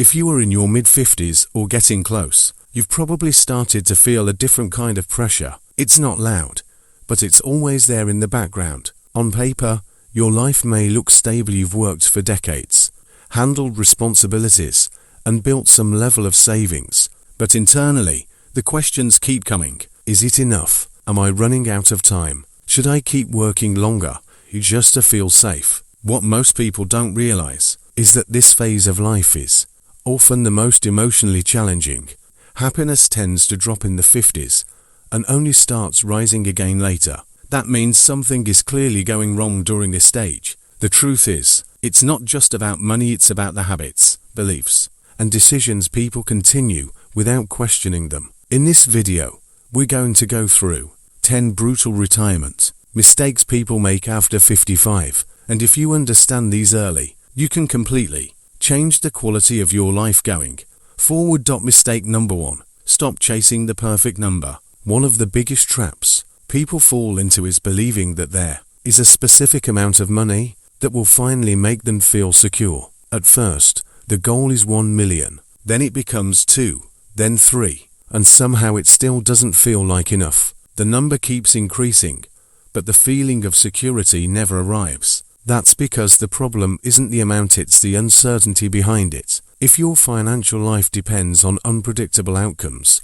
If you are in your mid-50s or getting close, you've probably started to feel a different kind of pressure. It's not loud, but it's always there in the background. On paper, your life may look stable. You've worked for decades, handled responsibilities, and built some level of savings. But internally, the questions keep coming. Is it enough? Am I running out of time? Should I keep working longer just to feel safe? What most people don't realize is that this phase of life is often the most emotionally challenging. Happiness tends to drop in the 50s and only starts rising again later. That means something is clearly going wrong during this stage. The truth is, it's not just about money, it's about the habits, beliefs, and decisions people continue without questioning them. In this video, we're going to go through 10 brutal retirement mistakes people make after 55, and if you understand these early, you can completely change the quality of your life going forward. Mistake number 1. Stop chasing the perfect number. One of the biggest traps people fall into is believing that there is a specific amount of money that will finally make them feel secure. At first, the goal is 1 million, then it becomes 2, then 3, and somehow it still doesn't feel like enough. The number keeps increasing, but the feeling of security never arrives. That's because the problem isn't the amount, it's the uncertainty behind it. If your financial life depends on unpredictable outcomes,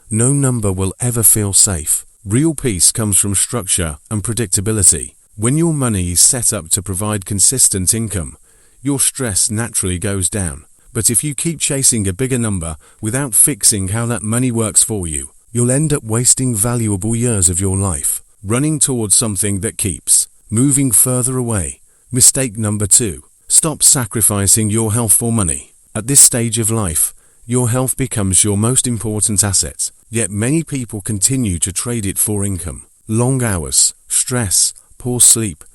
no number will ever feel safe. Real peace comes from structure and predictability. When your money is set up to provide consistent income, your stress naturally goes down. But if you keep chasing a bigger number without fixing how that money works for you, you'll end up wasting valuable years of your life, running towards something that keeps moving further away. Mistake number 2. Stop sacrificing your health for money. At this stage of life, your health becomes your most important asset, yet many people continue to trade it for income. Long hours, stress, poor sleep,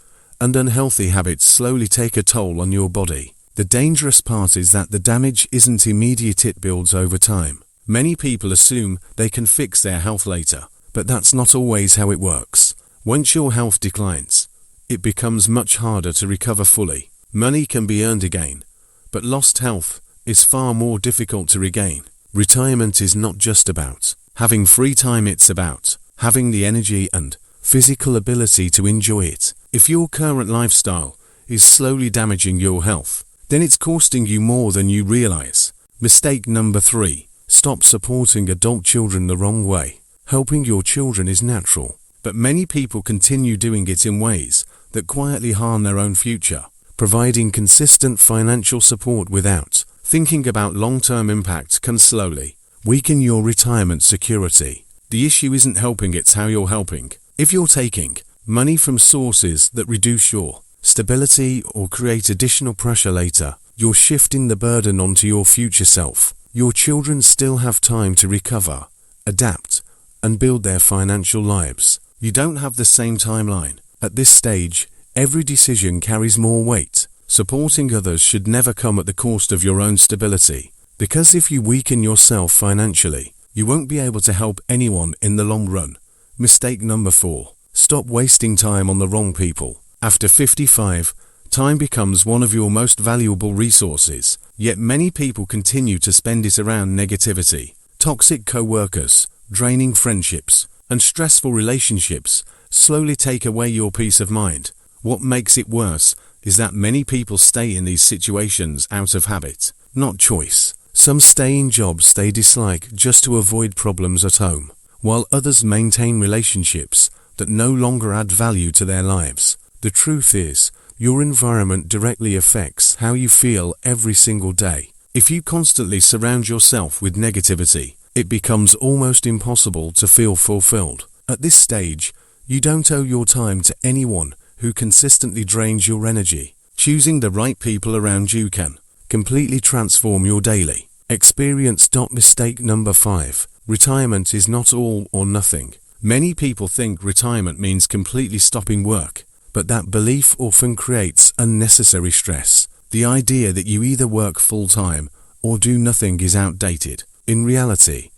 and unhealthy habits slowly take a toll on your body. The dangerous part is that the damage isn't immediate, it builds over time. Many people assume they can fix their health later, but that's not always how it works. Once your health declines, it becomes much harder to recover fully. Money can be earned again, but lost health is far more difficult to regain. Retirement is not just about having free time, it's about having the energy and physical ability to enjoy it. If your current lifestyle is slowly damaging your health, then it's costing you more than you realize. Mistake number 3. Stop supporting adult children the wrong way. Helping your children is natural, but many people continue doing it in ways that quietly harm their own future. Providing consistent financial support without thinking about long-term impact can slowly weaken your retirement security. The issue isn't helping, it's how you're helping. If you're taking money from sources that reduce your stability or create additional pressure later, you're shifting the burden onto your future self. Your children still have time to recover, adapt, and build their financial lives. You don't have the same timeline. At this stage, every decision carries more weight. Supporting others should never come at the cost of your own stability, because if you weaken yourself financially, you won't be able to help anyone in the long run. Mistake number 4. Stop wasting time on the wrong people. After 55, time becomes one of your most valuable resources, yet many people continue to spend it around negativity. Toxic co-workers, draining friendships, and stressful relationships slowly take away your peace of mind. What makes it worse is that many people stay in these situations out of habit, not choice. Some stay in jobs they dislike just to avoid problems at home, while others maintain relationships that no longer add value to their lives. The truth is, your environment directly affects how you feel every single day. If you constantly surround yourself with negativity, it becomes almost impossible to feel fulfilled. At this stage, you don't owe your time to anyone who consistently drains your energy. Choosing the right people around you can completely transform your daily experience. Mistake number 5. Retirement is not all or nothing. Many people think retirement means completely stopping work, but that belief often creates unnecessary stress. The idea that you either work full-time or do nothing is outdated. In reality,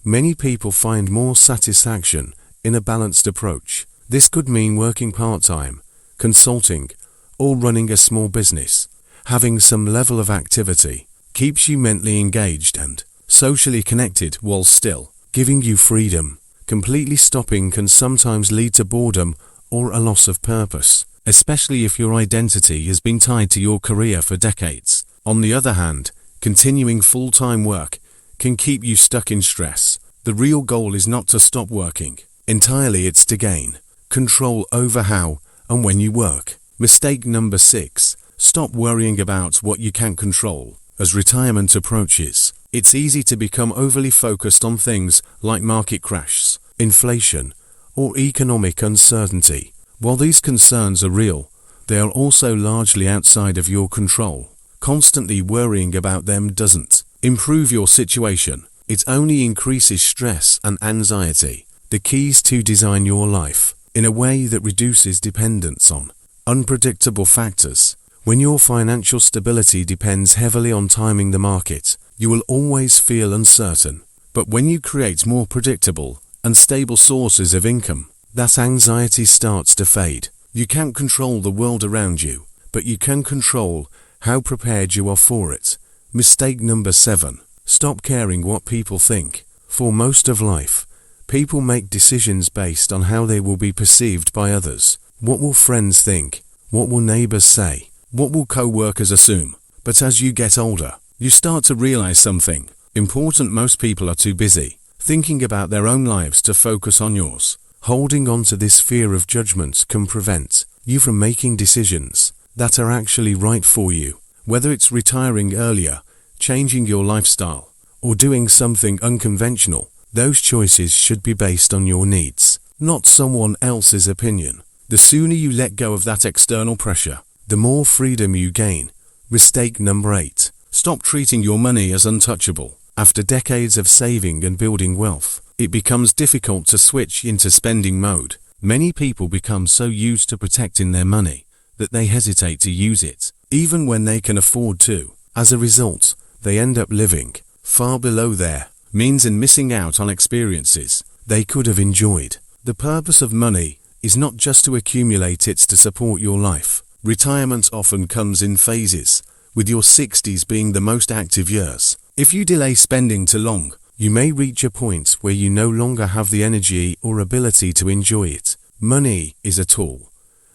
many people find more satisfaction in a balanced approach. This could mean working part-time, consulting, or running a small business. Having some level of activity keeps you mentally engaged and socially connected while still giving you freedom. Completely stopping can sometimes lead to boredom or a loss of purpose, especially if your identity has been tied to your career for decades. On the other hand, continuing full-time work can keep you stuck in stress. The real goal is not to stop working entirely, it's to gain control over how and when you work. Mistake number 6. Stop worrying about what you can't control. As retirement approaches, it's easy to become overly focused on things like market crashes, inflation, or economic uncertainty. While these concerns are real, they are also largely outside of your control. Constantly worrying about them doesn't improve your situation. It only increases stress and anxiety. The key is to design your life in a way that reduces dependence on unpredictable factors. When your financial stability depends heavily on timing the market, you will always feel uncertain. But when you create more predictable and stable sources of income, that anxiety starts to fade. You can't control the world around you, but you can control how prepared you are for it. Mistake number 7. Stop caring what people think. For most of life, people make decisions based on how they will be perceived by others. What will friends think? What will neighbors say? What will co-workers assume? But as you get older, you start to realize something important. Most people are too busy thinking about their own lives to focus on yours. Holding on to this fear of judgment can prevent you from making decisions that are actually right for you. Whether it's retiring earlier, changing your lifestyle, or doing something unconventional, those choices should be based on your needs, not someone else's opinion. The sooner you let go of that external pressure, the more freedom you gain. Mistake number 8. Stop treating your money as untouchable. After decades of saving and building wealth, it becomes difficult to switch into spending mode. Many people become so used to protecting their money that they hesitate to use it, even when they can afford to. As a result, they end up living far below their means and missing out on experiences they could have enjoyed. The purpose of money is not just to accumulate, it's to support your life. Retirement often comes in phases, with your 60s being the most active years. If you delay spending too long, you may reach a point where you no longer have the energy or ability to enjoy it. Money is a tool,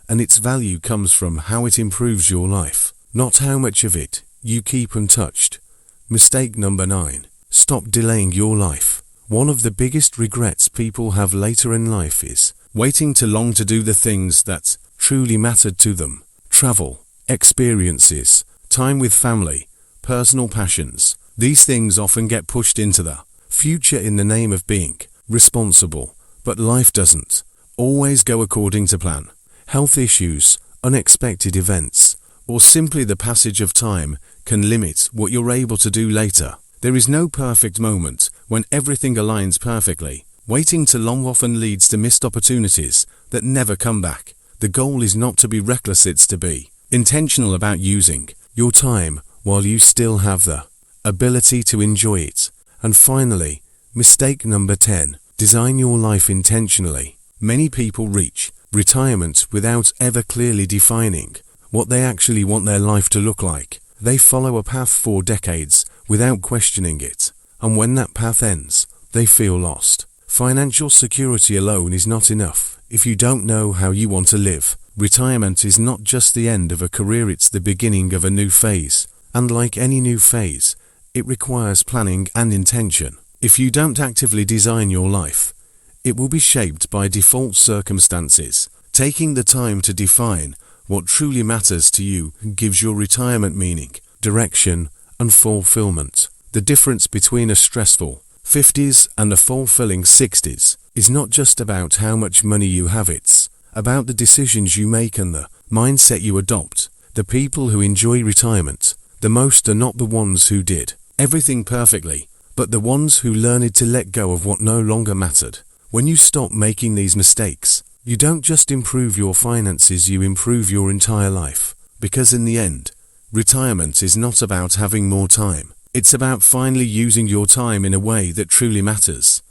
and its value comes from how it improves your life, not how much of it you keep untouched. Mistake number 9. Stop delaying your life. One of the biggest regrets people have later in life is waiting too long to do the things that truly mattered to them. Travel, experiences, time with family, personal passions. These things often get pushed into the future in the name of being responsible, but life doesn't always go according to plan. Health issues, unexpected events, or simply the passage of time can limit what you're able to do later. There is no perfect moment when everything aligns perfectly. Waiting too long often leads to missed opportunities that never come back. The goal is not to be reckless, it's to be intentional about using your time while you still have the ability to enjoy it. And finally, mistake number 10. Design your life intentionally. Many people reach retirement without ever clearly defining what they actually want their life to look like. They follow a path for decades without questioning it, and when that path ends, they feel lost. Financial security alone is not enough if you don't know how you want to live. Retirement is not just the end of a career, it's the beginning of a new phase. And like any new phase, it requires planning and intention. If you don't actively design your life, it will be shaped by default circumstances. Taking the time to define what truly matters to you gives your retirement meaning, direction, and fulfillment. The difference between a stressful 50s and a fulfilling 60s is not just about how much money you have, it's about the decisions you make and the mindset you adopt. The people who enjoy retirement the most are not the ones who did everything perfectly, but the ones who learned to let go of what no longer mattered. When you stop making these mistakes, you don't just improve your finances, you improve your entire life. Because in the end, retirement is not about having more time. It's about finally using your time in a way that truly matters.